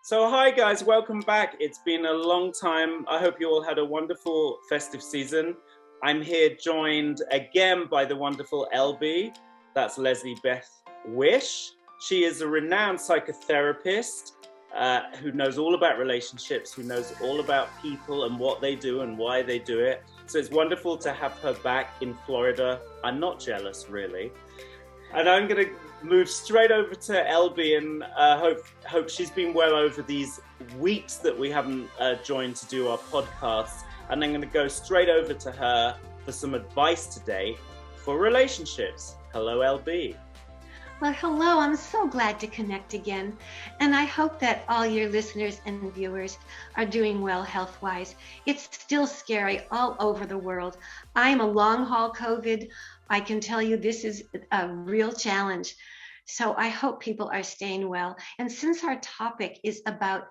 So hi guys, welcome back. It's been a long time. I hope you all had a wonderful festive season. I'm here joined again by the wonderful LB. That's Leslie Beth Wish. She is a renowned psychotherapist who knows all about relationships, who knows all about people and what they do and why they do it. So it's wonderful to have her back in Florida. I'm not jealous, really. And I'm going to move straight over to LB and hope she's been well over these weeks that we haven't joined to do our podcasts. And I'm going to go straight over to her for some advice today for relationships. Hello, LB. Well, hello. I'm so glad to connect again. And I hope that all your listeners and viewers are doing well health-wise. It's still scary all over the world. I'm a long-haul COVID. I can tell you this is a real challenge. So I hope people are staying well. And since our topic is about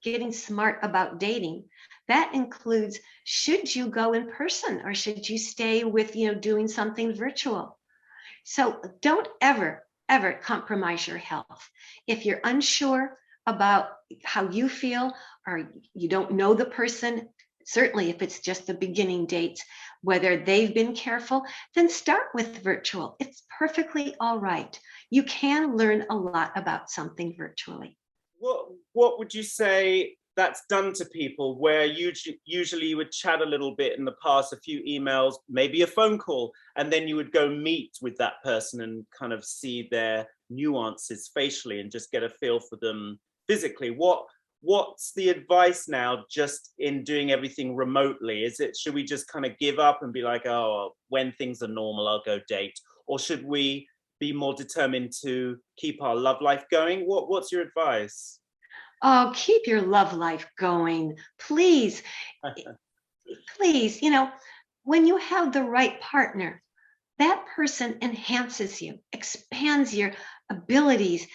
getting smart about dating, that includes, should you go in person or should you stay with, doing something virtual? So don't ever compromise your health. If you're unsure about how you feel or you don't know the person, certainly if it's just the beginning dates, whether they've been careful, then start with virtual. It's perfectly all right. You can learn a lot about something virtually. What would you say that's done to people where usually you would chat a little bit in the past, a few emails, maybe a phone call, and then you would go meet with that person and kind of see their nuances facially and just get a feel for them physically? What's the advice now just in doing everything remotely? Should we just kind of give up and be like, oh, when things are normal, I'll go date? Or should we be more determined to keep our love life going? What's your advice? Oh, keep your love life going, please. Please, when you have the right partner, that person enhances you, expands your abilities,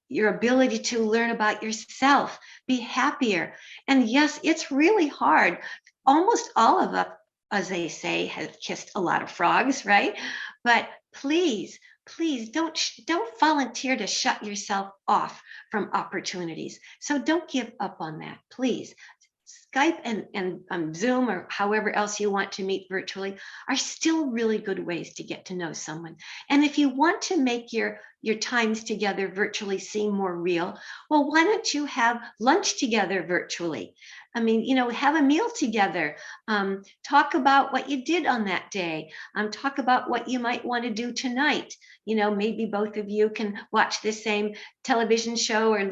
your ability to learn about yourself, be happier. And yes, it's really hard. Almost all of us, as they say, have kissed a lot of frogs, right? But please don't volunteer to shut yourself off from opportunities. So don't give up on that, please. Skype and Zoom or however else you want to meet virtually are still really good ways to get to know someone. And if you want to make your times together virtually seem more real, well, why don't you have lunch together virtually? I mean, have a meal together. Talk about what you did on that day. Talk about what you might want to do tonight. Maybe both of you can watch the same television show or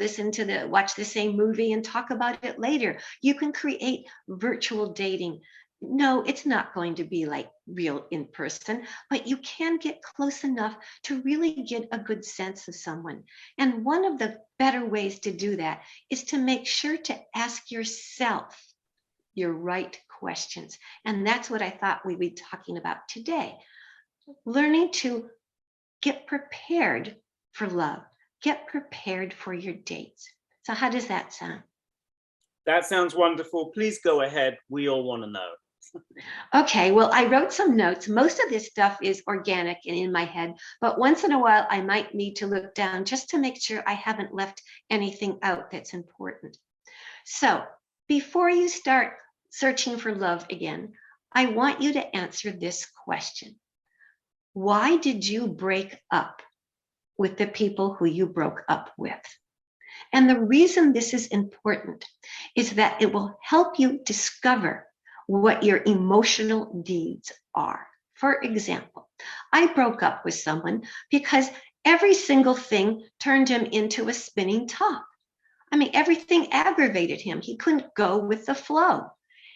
watch the same movie and talk about it later. You can create virtual dating. No, it's not going to be like real in person, but you can get close enough to really get a good sense of someone. And one of the better ways to do that is to make sure to ask yourself your right questions. And that's what I thought we'd be talking about today. Learning to get prepared for love, get prepared for your dates. So how does that sound? That sounds wonderful. Please go ahead. We all want to know. Okay, well, I wrote some notes. Most of this stuff is organic and in my head, but once in a while, I might need to look down just to make sure I haven't left anything out that's important. So before you start searching for love again, I want you to answer this question. Why did you break up with the people who you broke up with? And the reason this is important is that it will help you discover what your emotional needs are. For example, I broke up with someone because every single thing turned him into a spinning top. I mean, everything aggravated him. He couldn't go with the flow.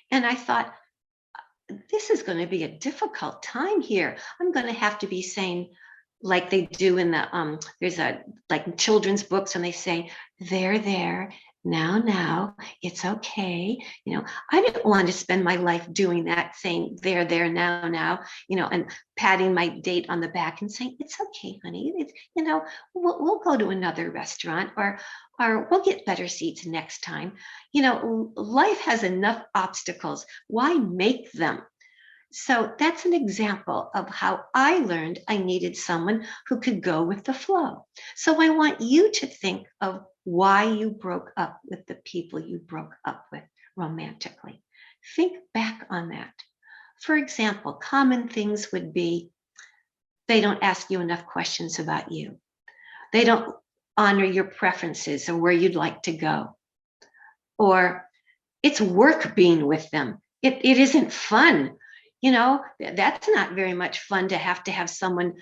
And I thought, this is going to be a difficult time here. I'm going to have to be saying, like they do in the there's like children's books, and they say, there, now, it's okay. I didn't want to spend my life doing that, saying there, now, and patting my date on the back and saying, it's okay, honey. We'll go to another restaurant or we'll get better seats next time. Life has enough obstacles. Why make them? So that's an example of how I learned I needed someone who could go with the flow. So I want you to think of why you broke up with the people you broke up with romantically. Think back on that. For example, common things would be they don't ask you enough questions about you. They don't honor your preferences or where you'd like to go. Or it's work being with them. It isn't fun. That's not very much fun to have someone,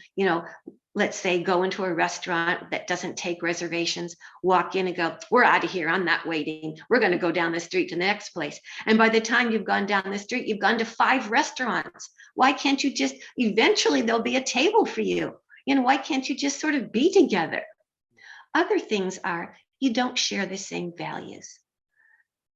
let's say go into a restaurant that doesn't take reservations, walk in and go, we're out of here. I'm not waiting. We're going to go down the street to the next place. And by the time you've gone down the street, you've gone to 5 restaurants. Why can't you just, eventually there'll be a table for you. Why can't you just sort of be together? Other things are you don't share the same values.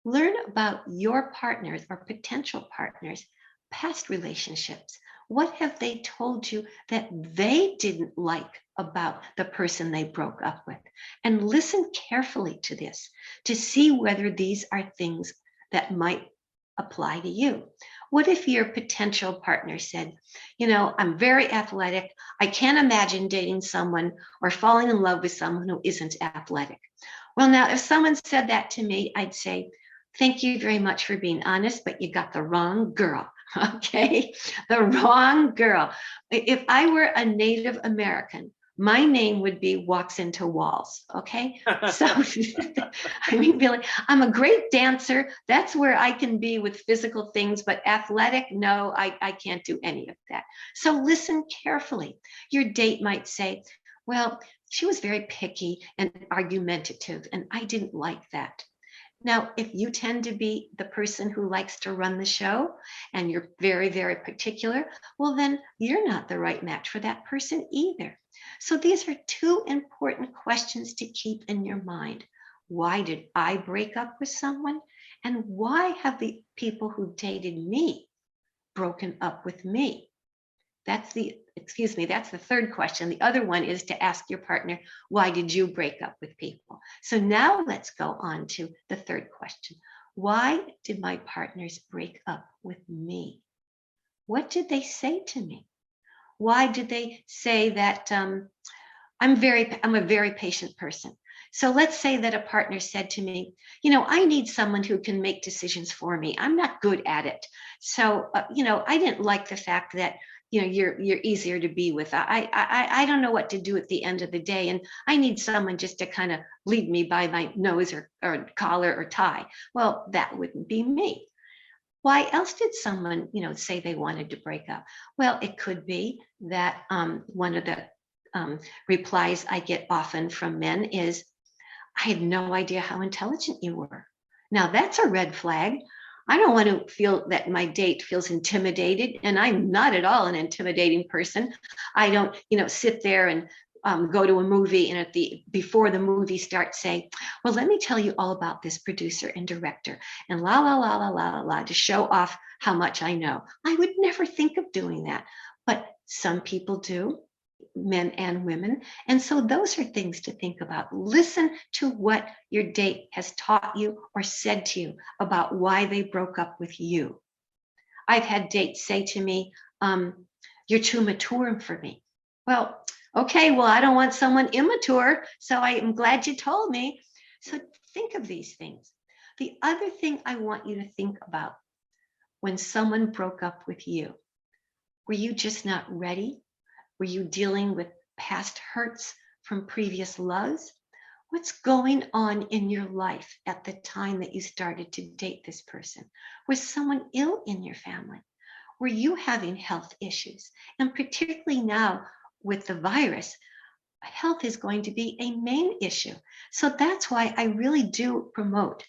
Learn about your partners or potential partners' past relationships. What have they told you that they didn't like about the person they broke up with? And listen carefully to this to see whether these are things that might apply to you. What if your potential partner said, I'm very athletic. I can't imagine dating someone or falling in love with someone who isn't athletic. Well, now, if someone said that to me, I'd say, thank you very much for being honest, but you got the wrong girl. Okay, the wrong girl. If I were a Native American, my name would be Walks Into Walls. Okay, so Billy, I'm a great dancer. That's where I can be with physical things, but athletic, no, I can't do any of that. So listen carefully. Your date might say, well, she was very picky and argumentative, and I didn't like that. Now, if you tend to be the person who likes to run the show and you're very, very particular, well, then you're not the right match for that person either. So these are 2 important questions to keep in your mind. Why did I break up with someone? And why have the people who dated me broken up with me? That's the third question. The other one is to ask your partner, why did you break up with people? So now let's go on to the third question. Why did my partners break up with me? What did they say to me? Why did they say that I'm a very patient person? So let's say that a partner said to me, I need someone who can make decisions for me. I'm not good at it. So, I didn't like the fact that you're easier to be with. I don't know what to do at the end of the day, and I need someone just to kind of lead me by my nose or collar or tie. Well, that wouldn't be me. Why else did someone say they wanted to break up? Well, it could be that one of the replies I get often from men is, I had no idea how intelligent you were. Now that's a red flag. I don't want to feel that my date feels intimidated, and I'm not at all an intimidating person. I don't, sit there and go to a movie and before the movie starts say, well, let me tell you all about this producer and director and la, la, la, la, la, la, la, to show off how much I know. I would never think of doing that, but some people do, men and women. And so those are things to think about. Listen to what your date has taught you or said to you about why they broke up with you. I've had dates say to me, you're too mature for me. Well, okay, well, I don't want someone immature, so I am glad you told me. So think of these things. The other thing I want you to think about when someone broke up with you, were you just not ready? Were you dealing with past hurts from previous loves? What's going on in your life at the time that you started to date this person? Was someone ill in your family? Were you having health issues? And particularly now with the virus, health is going to be a main issue. So that's why I really do promote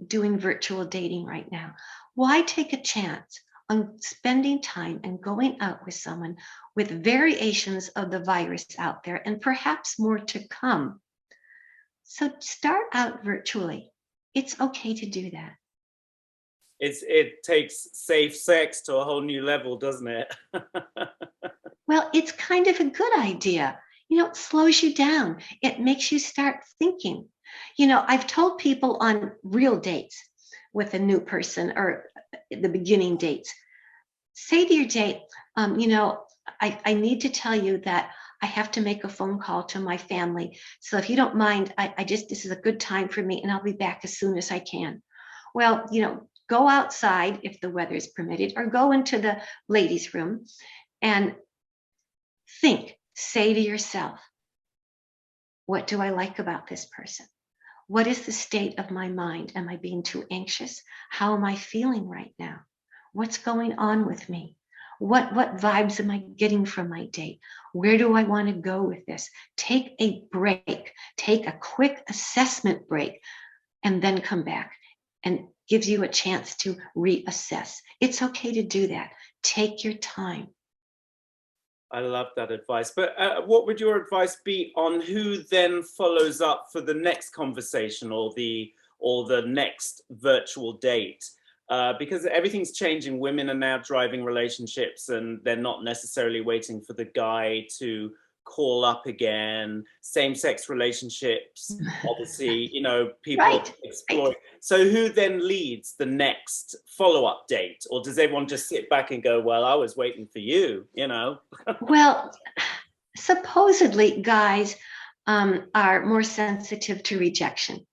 doing virtual dating right now. Why take a chance on spending time and going out with someone with variations of the virus out there and perhaps more to come? So start out virtually. It's okay to do that. It takes safe sex to a whole new level, doesn't it? Well, it's kind of a good idea. It slows you down. It makes you start thinking. I've told people on real dates with a new person or the beginning dates, say to your date, I need to tell you that I have to make a phone call to my family. So if you don't mind, this is a good time for me and I'll be back as soon as I can. Well, go outside if the weather is permitted, or go into the ladies' room and say to yourself, what do I like about this person? What is the state of my mind? Am I being too anxious? How am I feeling right now? What's going on with me? What vibes am I getting from my date? Where do I want to go with this? Take a break, take a quick assessment break, and then come back, and gives you a chance to reassess. It's okay to do that. Take your time. I love that advice. But what would your advice be on who then follows up for the next conversation or the next virtual date? Because everything's changing. Women are now driving relationships, and they're not necessarily waiting for the guy to call up again. Same-sex relationships, obviously, people Right. explore. Right. So who then leads the next follow-up date? Or does everyone just sit back and go, well, I was waiting for you, Well, supposedly guys are more sensitive to rejection.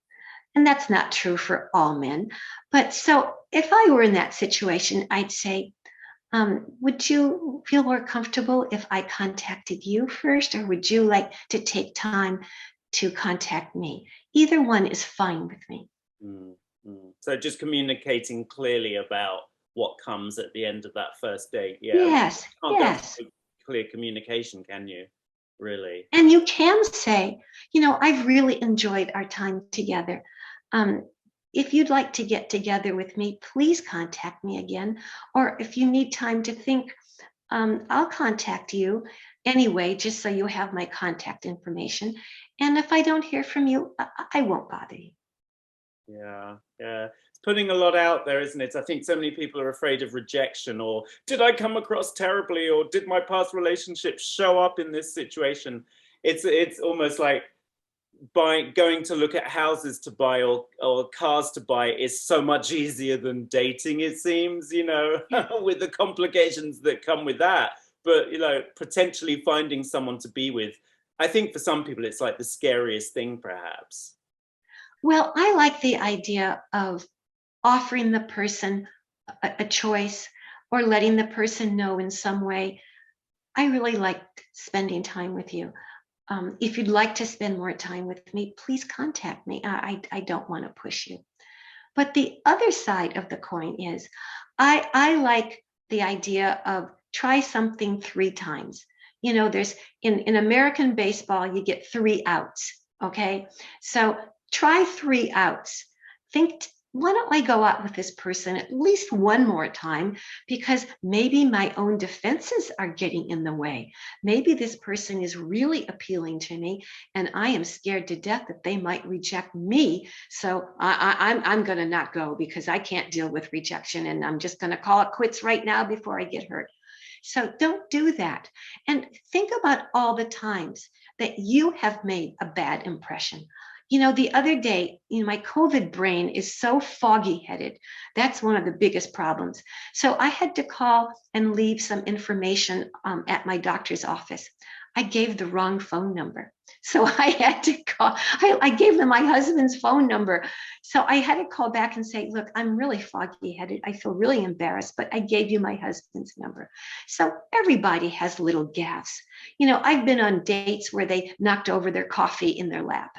And that's not true for all men. But so if I were in that situation, I'd say, would you feel more comfortable if I contacted you first, or would you like to take time to contact me? Either one is fine with me. So just communicating clearly about what comes at the end of that first date. Yeah. Yes. You can't Yes. go through clear communication, can you? Really? And you can say, I've really enjoyed our time together. If you'd like to get together with me, please contact me again. Or if you need time to think, I'll contact you anyway, just so you have my contact information. And if I don't hear from you, I won't bother you. Yeah. It's putting a lot out there, isn't it? I think so many people are afraid of rejection, or did I come across terribly, or did my past relationships show up in this situation? It's almost like going to look at houses to buy or cars to buy is so much easier than dating, it seems, with the complications that come with that. But, potentially finding someone to be with, I think for some people, it's like the scariest thing, perhaps. Well, I like the idea of offering the person a choice, or letting the person know in some way, I really liked spending time with you. If you'd like to spend more time with me, please contact me. I don't want to push you. But the other side of the coin is, I like the idea of try something 3 times. There's in American baseball, you get 3 outs. Okay. So try 3 outs. Why don't I go out with this person at least one more time? Because maybe my own defenses are getting in the way. Maybe this person is really appealing to me, and I am scared to death that they might reject me. So I'm going to not go, because I can't deal with rejection, and I'm just going to call it quits right now before I get hurt. So don't do that. And think about all the times that you have made a bad impression. The other day, my COVID brain is so foggy headed. That's one of the biggest problems. So I had to call and leave some information at my doctor's office. I gave the wrong phone number. So I had to call. I gave them my husband's phone number. So I had to call back and say, look, I'm really foggy headed. I feel really embarrassed, but I gave you my husband's number. So everybody has little gaffes. I've been on dates where they knocked over their coffee in their lap.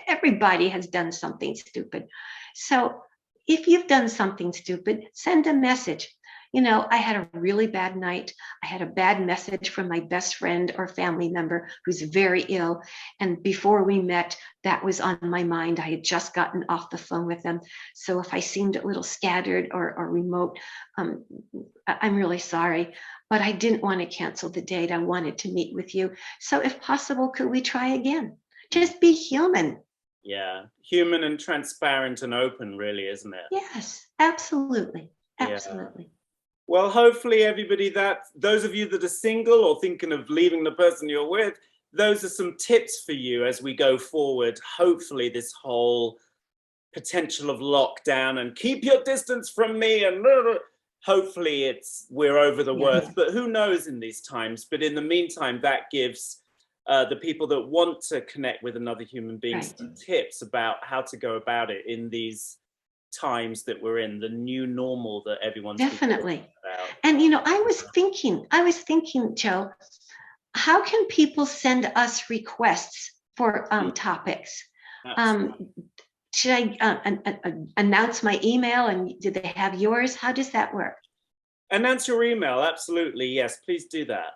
Everybody has done something stupid. So if you've done something stupid, send a message. I had a really bad night. I had a bad message from my best friend or family member who's very ill. And before we met, that was on my mind. I had just gotten off the phone with them. So if I seemed a little scattered or remote, I'm really sorry. But I didn't want to cancel the date. I wanted to meet with you. So if possible, could we try again? Just be human. Yeah, human and transparent and open, really, isn't it? Yes, absolutely. Absolutely. Yeah. Well, hopefully everybody, those of you that are single or thinking of leaving the person you're with, those are some tips for you as we go forward. Hopefully this whole potential of lockdown and keep your distance from me and hopefully we're over the Yeah. worst, but who knows in these times. But in the meantime, that gives the people that want to connect with another human being Right. some tips about how to go about it in these times that we're in, the new normal that everyone's been Definitely. talking about. And I was thinking, Joe, how can people send us requests for topics? Absolutely. Should I announce my email, and do they have yours? How does that work? Announce your email, absolutely, yes, please do that.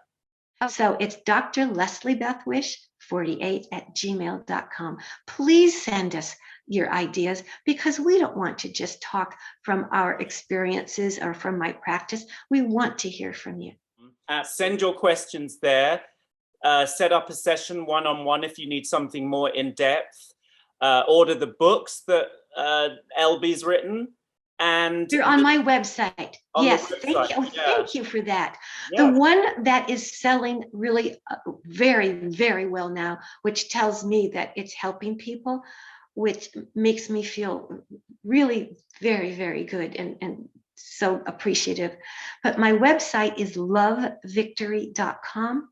So it's Dr. Leslie Beth Wish 48@gmail.com. Please send us your ideas, because we don't want to just talk from our experiences or from my practice. We want to hear from you. Send your questions there. Set up a session one-on-one if you need something more in-depth. Order the books that LB's written. And you're on my website. Yes, website. thank you. Oh, yeah. Thank you for that. Yeah. The one that is selling really very, very well now, which tells me that it's helping people, which makes me feel really very, very good and so appreciative. But my website is lovevictory.com.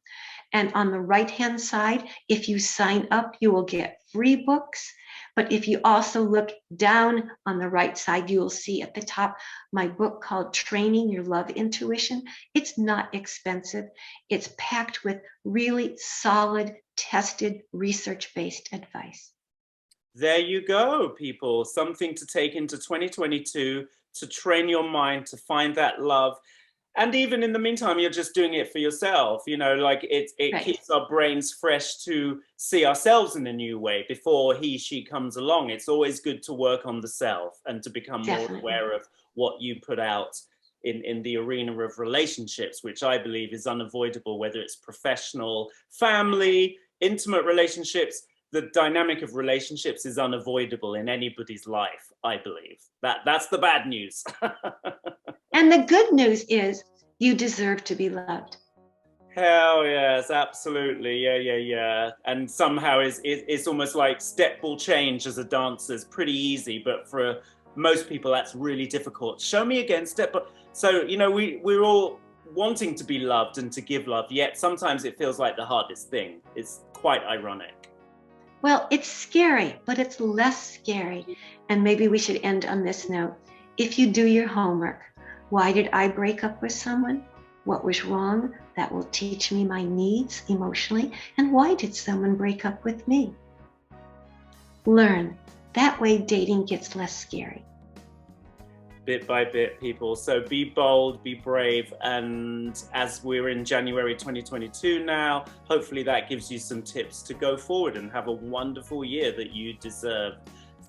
And on the right-hand side, if you sign up, you will get free books. But if you also look down on the right side, you will see at the top my book called Training Your Love Intuition. It's not expensive. It's packed with really solid, tested, research-based advice. There you go, people. Something to take into 2022 to train your mind to find that love. And even in the meantime, you're just doing it for yourself. Like it Right. keeps our brains fresh to see ourselves in a new way before she comes along. It's always good to work on the self and to become Definitely. more aware of what you put out in the arena of relationships, which I believe is unavoidable, whether it's professional, family, intimate relationships. The dynamic of relationships is unavoidable in anybody's life, I believe. That's the bad news. And the good news is you deserve to be loved. Hell yes, absolutely. Yeah. And somehow it's almost like step ball change as a dancer is pretty easy, but for most people that's really difficult. Show me again, step ball. So, we're all wanting to be loved and to give love, yet sometimes it feels like the hardest thing. It's quite ironic. Well, it's scary, but it's less scary. And maybe we should end on this note. If you do your homework, why did I break up with someone? What was wrong? That will teach me my needs emotionally. And why did someone break up with me? Learn. That way dating gets less scary. Bit by bit, people. So be bold, be brave. And as we're in January 2022 now, hopefully that gives you some tips to go forward and have a wonderful year that you deserve.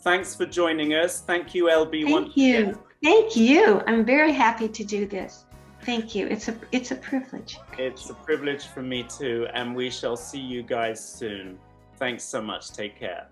Thanks for joining us. Thank you, LB. Thank you. Thank you. I'm very happy to do this. Thank you. It's a privilege. It's a privilege for me too. And we shall see you guys soon. Thanks so much. Take care.